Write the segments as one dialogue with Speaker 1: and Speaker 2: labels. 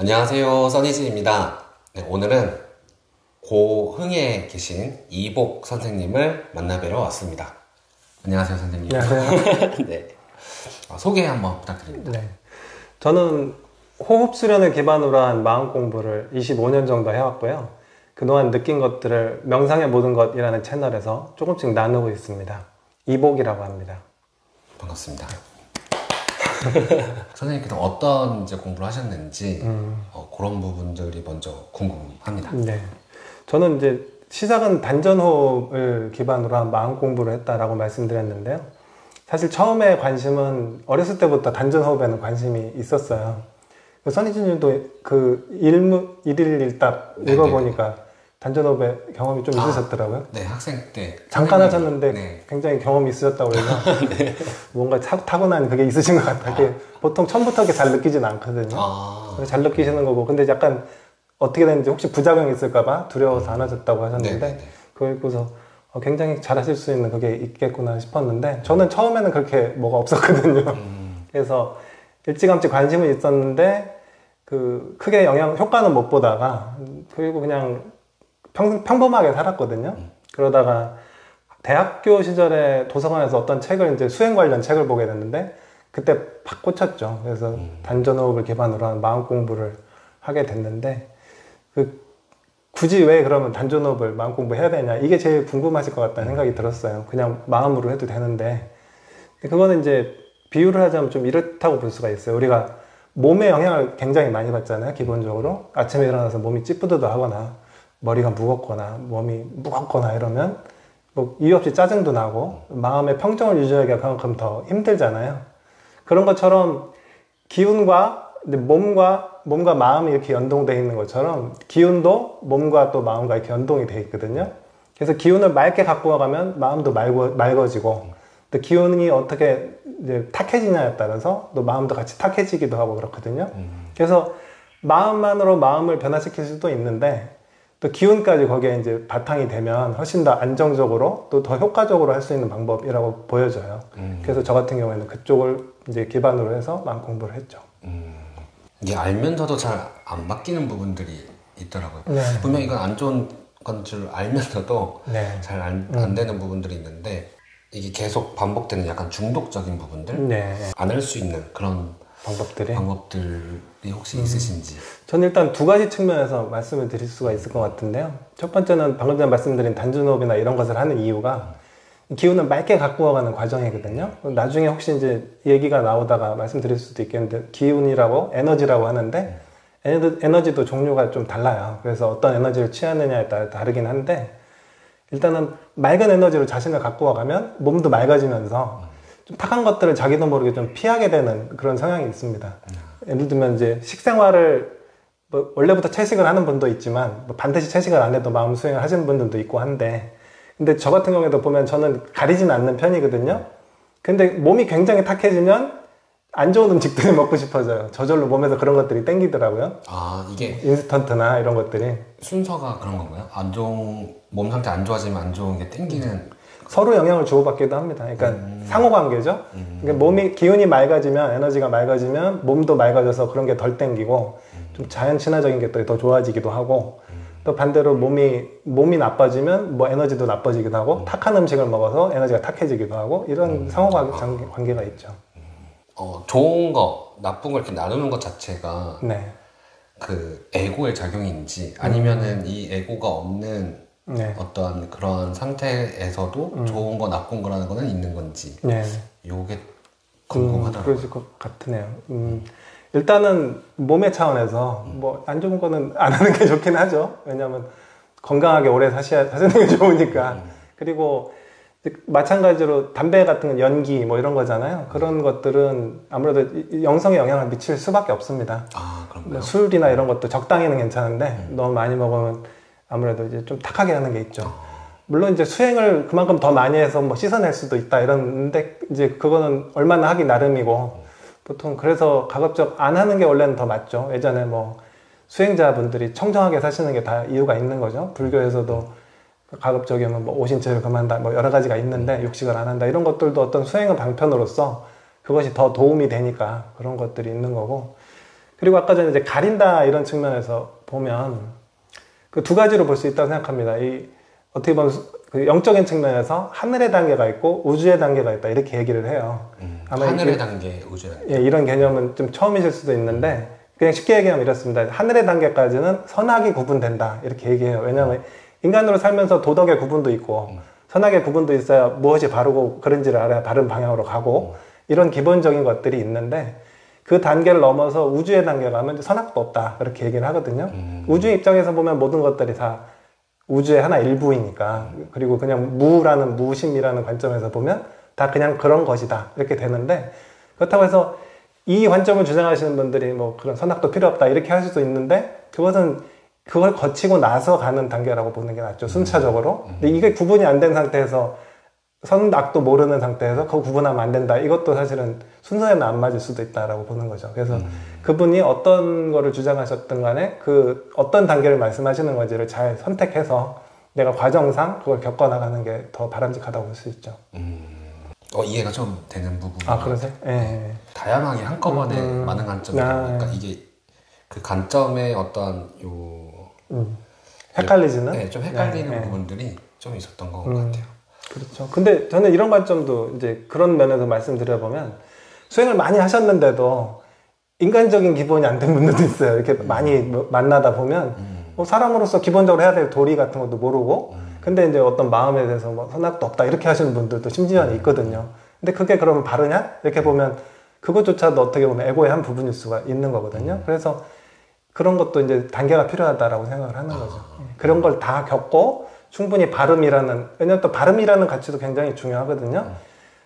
Speaker 1: 안녕하세요, 써니즈입니다. 네, 오늘은 고흥에 계신 이복 선생님을 만나뵈러 왔습니다. 안녕하세요, 선생님.
Speaker 2: 안녕하세요.
Speaker 1: 네. 소개 한번 부탁드립니다.
Speaker 2: 네. 저는 호흡 수련을 기반으로 한 마음 공부를 25년 정도 해왔고요. 그동안 느낀 것들을 명상의 모든 것이라는 채널에서 조금씩 나누고 있습니다. 이복이라고 합니다.
Speaker 1: 반갑습니다. 선생님께서 어떤 이제 공부를 하셨는지 그런 부분들이 먼저 궁금합니다.
Speaker 2: 네. 저는 이제 시작은 단전호흡을 기반으로 한 마음 공부를 했다라고 말씀드렸는데요. 사실 처음에 관심은 어렸을 때부터 단전호흡에는 관심이 있었어요. 선희진님도 그 일일일답 읽어보니까 단전호흡에 경험이 좀 있으셨더라고요.
Speaker 1: 네, 학생 때
Speaker 2: 잠깐 하셨는데
Speaker 1: 네.
Speaker 2: 굉장히 경험이 있으셨다고 그래서 네. 뭔가 타고난 그게 있으신 것 같아요. 보통 처음부터 그렇게 잘 느끼진 않거든요. 잘 느끼시는 거고, 근데 약간 어떻게 됐는지 혹시 부작용이 있을까봐 두려워서 안 하셨다고 하셨는데, 그래서 굉장히 잘 하실 수 있는 그게 있겠구나 싶었는데, 저는 처음에는 그렇게 뭐가 없었거든요. 그래서 일찌감치 관심은 있었는데 크게 효과는 못 보다가, 그리고 그냥 평범하게 살았거든요. 그러다가 대학교 시절에 도서관에서 어떤 책을 이제 수행 관련 책을 보게 됐는데 그때 팍 꽂혔죠. 그래서 단전호흡을 기반으로 한 마음 공부를 하게 됐는데 굳이 왜 그러면 단전호흡을 마음 공부해야 되냐, 이게 제일 궁금하실 것 같다는 생각이 들었어요. 그냥 마음으로 해도 되는데 그거는 이제 비유를 하자면 좀 이렇다고 볼 수가 있어요. 우리가 몸의 영향을 굉장히 많이 받잖아요. 기본적으로 아침에 일어나서 몸이 찌뿌드드 하거나 머리가 무겁거나 몸이 무겁거나 이러면 뭐 이유 없이 짜증도 나고 마음의 평정을 유지하기가 그만큼 더 힘들잖아요. 그런 것처럼 기운과 몸과 마음이 이렇게 연동되어 있는 것처럼 기운도 몸과 또 마음과 이렇게 연동이 되어 있거든요. 그래서 기운을 맑게 갖고 가면 마음도 맑아지고 또 기운이 어떻게 이제 탁해지냐에 따라서 또 마음도 같이 탁해지기도 하고 그렇거든요. 그래서 마음만으로 마음을 변화시킬 수도 있는데 또 기운까지 거기에 이제 바탕이 되면 훨씬 더 안정적으로 또 더 효과적으로 할 수 있는 방법이라고 보여져요. 그래서 저 같은 경우에는 그쪽을 이제 기반으로 해서 마음 공부를 했죠.
Speaker 1: 이게 알면서도 잘 안 바뀌는 부분들이 있더라고요.
Speaker 2: 네.
Speaker 1: 분명 이건 안 좋은 건 줄 알면서도
Speaker 2: 네.
Speaker 1: 잘 안 되는 부분들이 있는데 이게 계속 반복되는 약간 중독적인 부분들,
Speaker 2: 네.
Speaker 1: 안 할 수 있는 그런 방법들이 혹시 있으신지.
Speaker 2: 저는 일단 두 가지 측면에서 말씀을 드릴 수가 있을 것 같은데요. 첫 번째는 방금 전에 말씀드린 단전호흡이나 이런 것을 하는 이유가 기운을 맑게 갖고 가는 과정이거든요. 나중에 혹시 이제 얘기가 나오다가 말씀드릴 수도 있겠는데 기운이라고 에너지라고 하는데 에너지도 종류가 좀 달라요. 그래서 어떤 에너지를 취하느냐에 따라 다르긴 한데 일단은 맑은 에너지로 자신을 갖고 가면 몸도 맑아지면서 좀 탁한 것들을 자기도 모르게 좀 피하게 되는 그런 성향이 있습니다. 예를 들면 이제 식생활을 뭐 원래부터 채식을 하는 분도 있지만 뭐 반드시 채식을 안 해도 마음 수행을 하시는 분들도 있고 한데 근데 저 같은 경우에도 보면 저는 가리진 않는 편이거든요. 근데 몸이 굉장히 탁해지면 안 좋은 음식들이 먹고 싶어져요. 저절로 몸에서 그런 것들이 땡기더라고요.
Speaker 1: 이게
Speaker 2: 인스턴트나 이런 것들이
Speaker 1: 순서가 그런 건가요? 몸 상태 안 좋아지면 안 좋은 게 땡기는
Speaker 2: 서로 영향을 주고받기도 합니다. 그러니까 상호관계죠. 그러니까 몸이 기운이 맑아지면 에너지가 맑아지면 몸도 맑아져서 그런 게 덜 땡기고 좀 자연 친화적인 게 더 좋아지기도 하고 또 반대로 몸이 나빠지면 뭐 에너지도 나빠지기도 하고 탁한 음식을 먹어서 에너지가 탁해지기도 하고 이런 상호관계가 있죠.
Speaker 1: 좋은 거, 나쁜 거 이렇게 나누는 것 자체가
Speaker 2: 네.
Speaker 1: 그 에고의 작용인지 아니면은 이 에고가 없는
Speaker 2: 네.
Speaker 1: 어떤 그런 상태에서도 좋은 거 나쁜 거라는 거는 있는 건지 요게 궁금하더라고요.
Speaker 2: 그러실 것 같으네요. 일단은 몸의 차원에서 뭐 안 좋은 거는 안 하는 게 좋긴 하죠. 왜냐하면 건강하게 오래 사시는 게 좋으니까. 그리고 마찬가지로 담배 같은 건 연기 뭐 이런 거잖아요. 그런 것들은 아무래도 영성에 영향을 미칠 수밖에 없습니다.
Speaker 1: 그런가요?
Speaker 2: 술이나 이런 것도 적당히는 괜찮은데 너무 많이 먹으면 아무래도 이제 좀 탁하게 하는 게 있죠. 물론 이제 수행을 그만큼 더 많이 해서 뭐 씻어낼 수도 있다 이런데 이제 그거는 얼마나 하기 나름이고 보통 그래서 가급적 안 하는 게 원래는 더 맞죠. 예전에 뭐 수행자분들이 청정하게 사시는 게 다 이유가 있는 거죠. 불교에서도 가급적이면 뭐 오신채를 금한다 뭐 여러 가지가 있는데 육식을 안 한다 이런 것들도 어떤 수행의 방편으로서 그것이 더 도움이 되니까 그런 것들이 있는 거고 그리고 아까 전에 이제 가린다 이런 측면에서 보면 그 두 가지로 볼 수 있다고 생각합니다. 어떻게 보면 그 영적인 측면에서 하늘의 단계가 있고 우주의 단계가 있다 이렇게 얘기를 해요.
Speaker 1: 아마 하늘의 단계, 우주의 단계.
Speaker 2: 예, 이런 개념은 좀 처음이실 수도 있는데 그냥 쉽게 얘기하면 이렇습니다. 하늘의 단계까지는 선악이 구분된다 이렇게 얘기해요. 왜냐하면 인간으로 살면서 도덕의 구분도 있고 선악의 구분도 있어야 무엇이 바르고 그런지를 알아야 바른 방향으로 가고 이런 기본적인 것들이 있는데 그 단계를 넘어서 우주의 단계에 가면 선악도 없다 그렇게 얘기를 하거든요. 우주 입장에서 보면 모든 것들이 다 우주의 하나 일부이니까 그리고 그냥 무라는 무심이라는 관점에서 보면 다 그냥 그런 것이다 이렇게 되는데 그렇다고 해서 이 관점을 주장하시는 분들이 뭐 그런 선악도 필요 없다 이렇게 할 수도 있는데 그것은 그걸 거치고 나서 가는 단계라고 보는 게 낫죠. 순차적으로. 근데 이게 구분이 안 된 상태에서 선악도 모르는 상태에서 그거 구분하면 안 된다. 이것도 사실은 순서에는 안 맞을 수도 있다라고 보는 거죠. 그래서 그분이 어떤 거를 주장하셨든 간에 그 어떤 단계를 말씀하시는 건지를 잘 선택해서 내가 과정상 그걸 겪어나가는 게 더 바람직하다고 볼 수 있죠.
Speaker 1: 이해가 좀 되는 부분.
Speaker 2: 아, 그러세요? 예.
Speaker 1: 다양하게 한꺼번에 많은 관점이 나오니까 이게 그 관점의 어떤
Speaker 2: 헷갈리지는?
Speaker 1: 네, 좀 헷갈리는 부분들이 좀 있었던 것 같아요.
Speaker 2: 그렇죠. 근데 저는 이런 관점도 이제 그런 면에서 말씀드려보면 수행을 많이 하셨는데도 인간적인 기본이 안 된 분들도 있어요. 이렇게 많이 만나다 보면 뭐 사람으로서 기본적으로 해야 될 도리 같은 것도 모르고 근데 이제 어떤 마음에 대해서 뭐 선악도 없다 이렇게 하시는 분들도 심지어는 있거든요. 근데 그게 그러면 바르냐? 이렇게 보면 그것조차도 어떻게 보면 에고의 한 부분일 수가 있는 거거든요. 그래서 그런 것도 이제 단계가 필요하다라고 생각을 하는 거죠. 그런 걸 다 겪고 충분히 발음이라는, 왜냐면 또 발음이라는 가치도 굉장히 중요하거든요.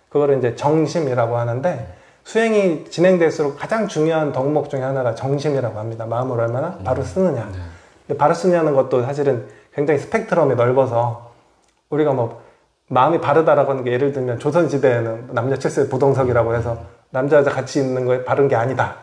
Speaker 2: 그거를 이제 정심이라고 하는데 수행이 진행될수록 가장 중요한 덕목 중에 하나가 정심이라고 합니다. 마음을 얼마나 바로 쓰느냐. 근데 바로 쓰느냐는 것도 사실은 굉장히 스펙트럼이 넓어서 우리가 뭐 마음이 바르다라고 하는 게 예를 들면 조선시대에는 남녀 칠세 부동석이라고 해서 남자 여자 같이 있는 거에 바른 게 아니다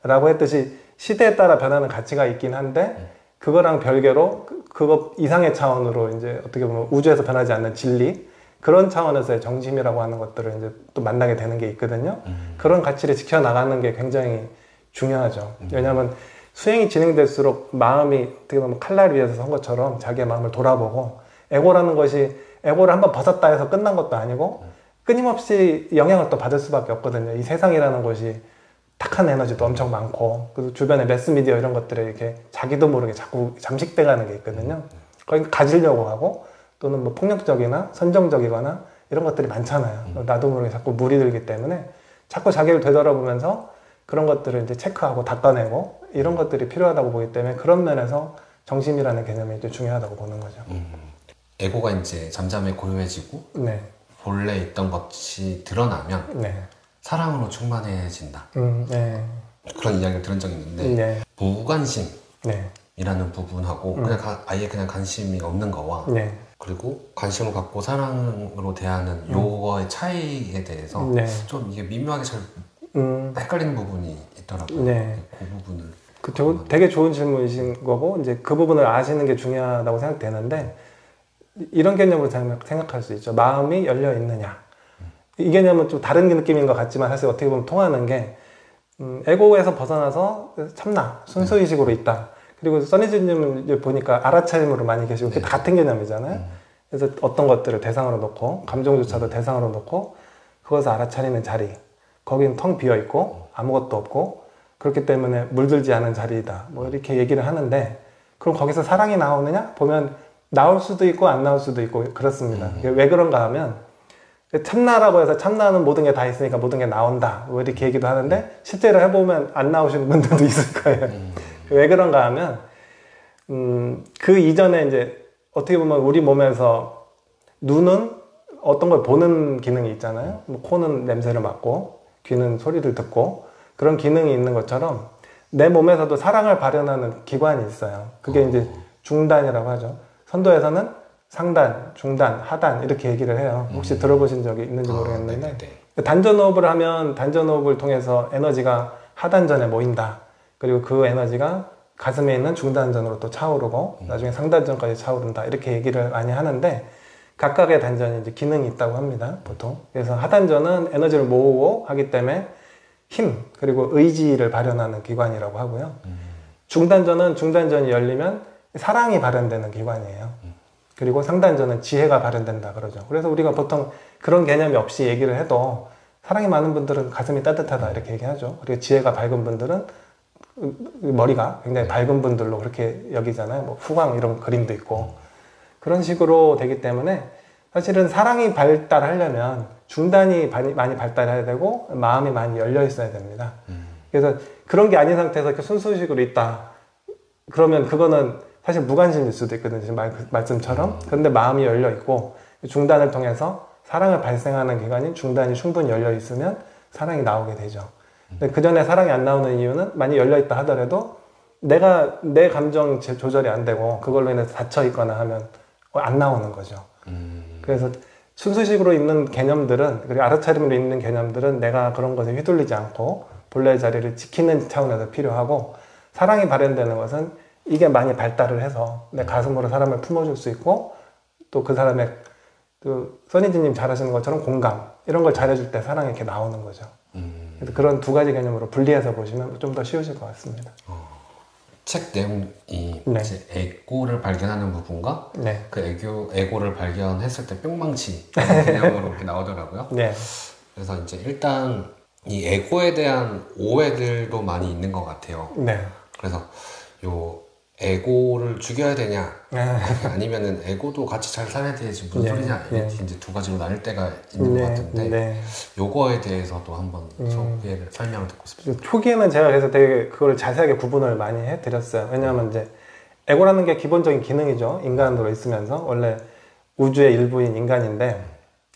Speaker 2: 라고 했듯이 시대에 따라 변하는 가치가 있긴 한데 그거랑 별개로 그거 이상의 차원으로 이제 어떻게 보면 우주에서 변하지 않는 진리 그런 차원에서의 정심이라고 하는 것들을 이제 또 만나게 되는 게 있거든요. 그런 가치를 지켜나가는 게 굉장히 중요하죠. 왜냐하면 수행이 진행될수록 마음이 어떻게 보면 칼날 위에서 선 것처럼 자기의 마음을 돌아보고 에고라는 것이 에고를 한번 벗었다 해서 끝난 것도 아니고 끊임없이 영향을 또 받을 수밖에 없거든요. 이 세상이라는 것이 탁한 에너지도 엄청 많고 그리고 주변에 매스미디어 이런 것들에 이렇게 자기도 모르게 자꾸 잠식돼 가는 게 있거든요. 거기 가지려고 하고 또는 뭐 폭력적이나 선정적이거나 이런 것들이 많잖아요. 나도 모르게 자꾸 물이 들기 때문에 자꾸 자기를 되돌아보면서 그런 것들을 이제 체크하고 닦아내고 이런 것들이 필요하다고 보기 때문에 그런 면에서 정심이라는 개념이 또 중요하다고 보는 거죠.
Speaker 1: 에고가 이제 잠잠해 고요해지고
Speaker 2: 네.
Speaker 1: 본래 있던 것이 드러나면
Speaker 2: 네.
Speaker 1: 사랑으로 충만해진다.
Speaker 2: 네.
Speaker 1: 그런 이야기를 들은 적이 있는데
Speaker 2: 네.
Speaker 1: 무관심이라는
Speaker 2: 네.
Speaker 1: 부분하고 그냥 아예 그냥 관심이 없는 거와
Speaker 2: 네.
Speaker 1: 그리고 관심을 갖고 사랑으로 대하는 요거의 차이에 대해서
Speaker 2: 네.
Speaker 1: 좀 이게 미묘하게 잘 헷갈리는 부분이 있더라고요.
Speaker 2: 네.
Speaker 1: 그 부분을
Speaker 2: 그쵸. 되게 좋은 질문이신 거고 이제 그 부분을 아시는 게 중요하다고 생각되는데 이런 개념으로 생각할 수 있죠. 마음이 열려 있느냐. 이 개념은 좀 다른 느낌인 것 같지만 사실 어떻게 보면 통하는 게 에고에서 벗어나서 참나, 순수의식으로 있다. 그리고 써니즈님은 보니까 알아차림으로 많이 계시고 그게 다 같은 개념이잖아요. 그래서 어떤 것들을 대상으로 놓고 감정조차도 대상으로 놓고 그것을 알아차리는 자리. 거기는 텅 비어 있고 아무것도 없고 그렇기 때문에 물들지 않은 자리이다. 뭐 이렇게 얘기를 하는데 그럼 거기서 사랑이 나오느냐? 보면 나올 수도 있고 안 나올 수도 있고 그렇습니다. 왜 그런가 하면 참나라고 해서 참나는 모든 게 다 있으니까 모든 게 나온다. 뭐 이렇게 얘기도 하는데 실제로 해보면 안 나오시는 분들도 있을 거예요. 왜 그런가 하면 그 이전에 이제 어떻게 보면 우리 몸에서 눈은 어떤 걸 보는 기능이 있잖아요. 뭐 코는 냄새를 맡고 귀는 소리를 듣고 그런 기능이 있는 것처럼 내 몸에서도 사랑을 발현하는 기관이 있어요. 그게 이제 중단이라고 하죠. 선도에서는 상단, 중단, 하단 이렇게 얘기를 해요. 혹시 들어보신 적이 있는지 모르겠는데 단전호흡을 하면 단전호흡을 통해서 에너지가 하단전에 모인다. 그리고 그 에너지가 가슴에 있는 중단전으로 또 차오르고 나중에 상단전까지 차오른다. 이렇게 얘기를 많이 하는데 각각의 단전이 이제 기능이 있다고 합니다. 보통. 그래서 하단전은 에너지를 모으고 하기 때문에 힘 그리고 의지를 발현하는 기관이라고 하고요. 중단전은 중단전이 열리면 사랑이 발현되는 기관이에요. 그리고 상단전은 지혜가 발현된다 그러죠. 그래서 우리가 보통 그런 개념이 없이 얘기를 해도 사랑이 많은 분들은 가슴이 따뜻하다 이렇게 얘기하죠. 그리고 지혜가 밝은 분들은 머리가 굉장히 밝은 분들로 그렇게 여기잖아요. 뭐 후광 이런 그림도 있고 그런 식으로 되기 때문에 사실은 사랑이 발달하려면 중단이 많이 발달해야 되고 마음이 많이 열려 있어야 됩니다. 그래서 그런 게 아닌 상태에서 이렇게 순수식으로 있다. 그러면 그거는 사실 무관심일 수도 있거든요. 지금 말씀처럼. 그런데 마음이 열려 있고 중단을 통해서 사랑을 발생하는 기관인 중단이 충분히 열려 있으면 사랑이 나오게 되죠. 근데 그 전에 사랑이 안 나오는 이유는 많이 열려 있다 하더라도 내 감정 조절이 안 되고 그걸로 인해서 닫혀 있거나 하면 안 나오는 거죠. 그래서 순수식으로 있는 개념들은 그리고 알아차림으로 있는 개념들은 내가 그런 것에 휘둘리지 않고 본래의 자리를 지키는 차원에서 필요하고 사랑이 발현되는 것은 이게 많이 발달을 해서 내 가슴으로 사람을 품어줄 수 있고 또 그 사람의 그 써니지님 잘하시는 것처럼 공감 이런 걸 잘해줄 때 사랑이 이렇게 나오는 거죠. 그래서 그런 두 가지 개념으로 분리해서 보시면 좀 더 쉬우실 것 같습니다.
Speaker 1: 책 내용이
Speaker 2: 네.
Speaker 1: 이제 에고를 발견하는 부분과
Speaker 2: 네.
Speaker 1: 그 에고를 발견했을 때 뿅망치 개념으로 이렇게 나오더라고요.
Speaker 2: 네.
Speaker 1: 그래서 이제 일단 이 에고에 대한 오해들도 많이 있는 것 같아요.
Speaker 2: 네.
Speaker 1: 그래서 요 에고를 죽여야 되냐 아니면은 에고도 같이 잘 살아야 되지 무슨 소리냐 이제 두 가지로 나뉠 때가 있는 것 같은데 요거에 대해서도 한번 소개를 설명을 듣고 싶습니다.
Speaker 2: 초기에는 제가 그래서 되게 그걸 자세하게 구분을 많이 해드렸어요. 왜냐하면 이제 에고라는 게 기본적인 기능이죠. 인간으로 있으면서 원래 우주의 일부인 인간인데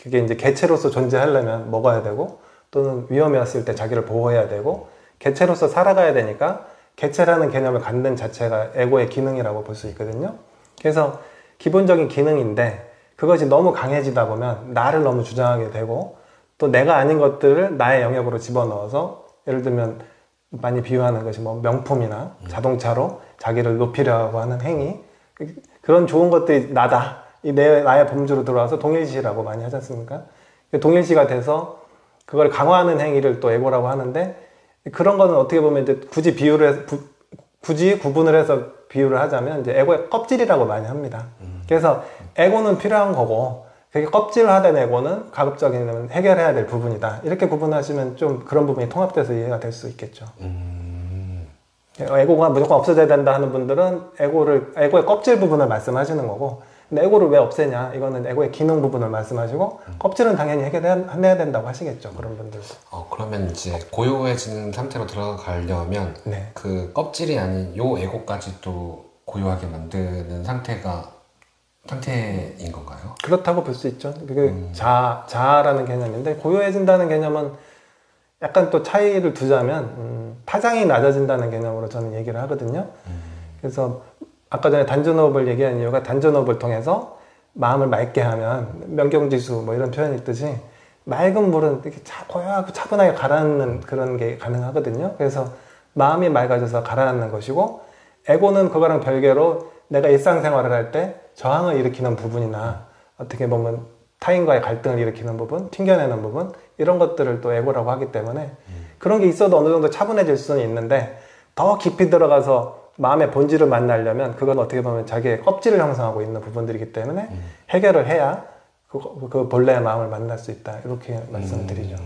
Speaker 2: 그게 이제 개체로서 존재하려면 먹어야 되고 또는 위험이 왔을 때 자기를 보호해야 되고 개체로서 살아가야 되니까 개체라는 개념을 갖는 자체가 에고의 기능이라고 볼 수 있거든요. 그래서 기본적인 기능인데 그것이 너무 강해지다 보면 나를 너무 주장하게 되고 또 내가 아닌 것들을 나의 영역으로 집어넣어서 예를 들면 많이 비유하는 것이 뭐 명품이나 자동차로 자기를 높이려고 하는 행위 그런 좋은 것들이 나다. 나의 범주로 들어와서 동일시라고 많이 하지 않습니까? 동일시가 돼서 그걸 강화하는 행위를 또 에고라고 하는데 그런 거는 어떻게 보면 이제 굳이 구분을 해서 비유를 하자면 이제 에고의 껍질이라고 많이 합니다. 그래서 에고는 필요한 거고 그게 껍질화된 에고는 가급적이면 해결해야 될 부분이다. 이렇게 구분하시면 좀 그런 부분이 통합돼서 이해가 될 수 있겠죠. 에고가 무조건 없어져야 된다 하는 분들은 에고의 껍질 부분을 말씀하시는 거고 근데 에고를 왜 없애냐? 이거는 에고의 기능 부분을 말씀하시고 껍질은 당연히 해결해야 된다고 하시겠죠. 그런 분들도.
Speaker 1: 그러면 이제 고요해지는 상태로 들어가려면 그 껍질이 아닌 요 에고까지도 고요하게 만드는 상태인 건가요?
Speaker 2: 그렇다고 볼 수 있죠. 그게 자아라는 개념인데 고요해진다는 개념은 약간 또 차이를 두자면 파장이 낮아진다는 개념으로 저는 얘기를 하거든요. 그래서 아까 전에 단전호흡을 얘기한 이유가 단전호흡을 통해서 마음을 맑게 하면 명경지수 뭐 이런 표현이 있듯이 맑은 물은 이렇게 고요하고 차분하게 가라앉는 그런 게 가능하거든요. 그래서 마음이 맑아져서 가라앉는 것이고 에고는 그거랑 별개로 내가 일상생활을 할 때 저항을 일으키는 부분이나 어떻게 보면 타인과의 갈등을 일으키는 부분, 튕겨내는 부분 이런 것들을 또 에고라고 하기 때문에 그런 게 있어도 어느 정도 차분해질 수는 있는데 더 깊이 들어가서 마음의 본질을 만나려면 그건 어떻게 보면 자기의 껍질을 형성하고 있는 부분들이기 때문에 해결을 해야 그 본래의 마음을 만날 수 있다. 이렇게 말씀드리죠.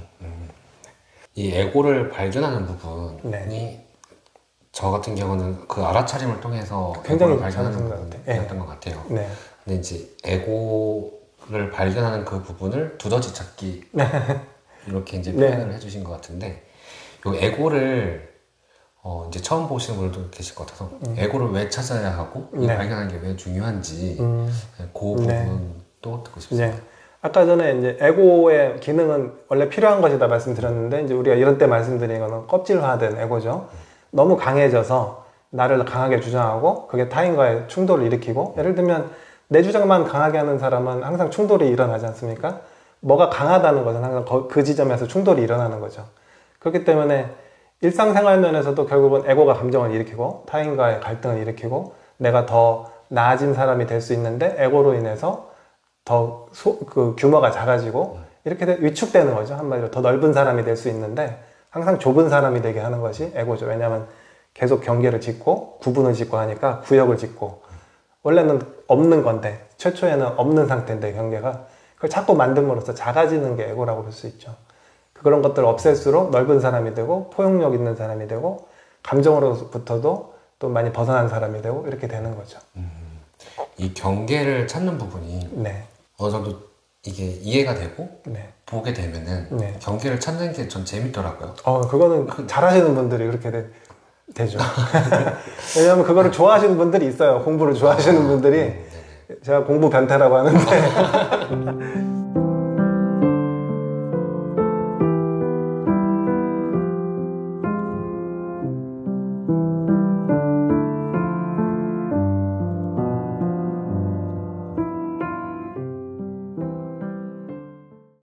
Speaker 1: 이 에고를 발견하는 부분이 저 같은 경우는 그 알아차림을 통해서
Speaker 2: 굉장히
Speaker 1: 발견하는 부분이었던 것 같아요. 근데 이제 에고를 발견하는 그 부분을 두더지 찾기 이렇게 이제 표현을 해주신 것 같은데 이 에고를 이제 처음 보시는 분들도 계실 것 같아서 에고를 왜 찾아야 하고 발견하는 게 왜 중요한지 그 부분도 듣고 싶습니다.
Speaker 2: 아까 전에 이제 에고의 기능은 원래 필요한 것이다 말씀드렸는데 이제 우리가 이런 때 말씀드린 거는 껍질화된 에고죠. 너무 강해져서 나를 강하게 주장하고 그게 타인과의 충돌을 일으키고 예를 들면 내 주장만 강하게 하는 사람은 항상 충돌이 일어나지 않습니까? 뭐가 강하다는 것은 항상 그 지점에서 충돌이 일어나는 거죠. 그렇기 때문에 일상생활 면에서도 결국은 에고가 감정을 일으키고 타인과의 갈등을 일으키고 내가 더 나아진 사람이 될 수 있는데 에고로 인해서 더 규모가 작아지고 이렇게 위축되는 거죠. 한마디로 더 넓은 사람이 될 수 있는데 항상 좁은 사람이 되게 하는 것이 에고죠. 왜냐하면 계속 경계를 짓고 구분을 짓고 하니까 구역을 짓고 원래는 없는 건데 최초에는 없는 상태인데 경계가 그걸 자꾸 만듦으로써 작아지는 게 에고라고 볼 수 있죠. 그런 것들을 없앨수록 넓은 사람이 되고 포용력 있는 사람이 되고 감정으로부터도 또 많이 벗어난 사람이 되고 이렇게 되는 거죠.
Speaker 1: 이 경계를 찾는 부분이
Speaker 2: 네.
Speaker 1: 어느 정도 이게 이해가 되고
Speaker 2: 네.
Speaker 1: 보게 되면은
Speaker 2: 네.
Speaker 1: 경계를 찾는 게 전 재밌더라고요.
Speaker 2: 그거는 잘하시는 분들이 그렇게 되죠. 왜냐하면 그거를 좋아하시는 분들이 있어요. 공부를 좋아하시는 분들이 제가 공부 변태라고 하는데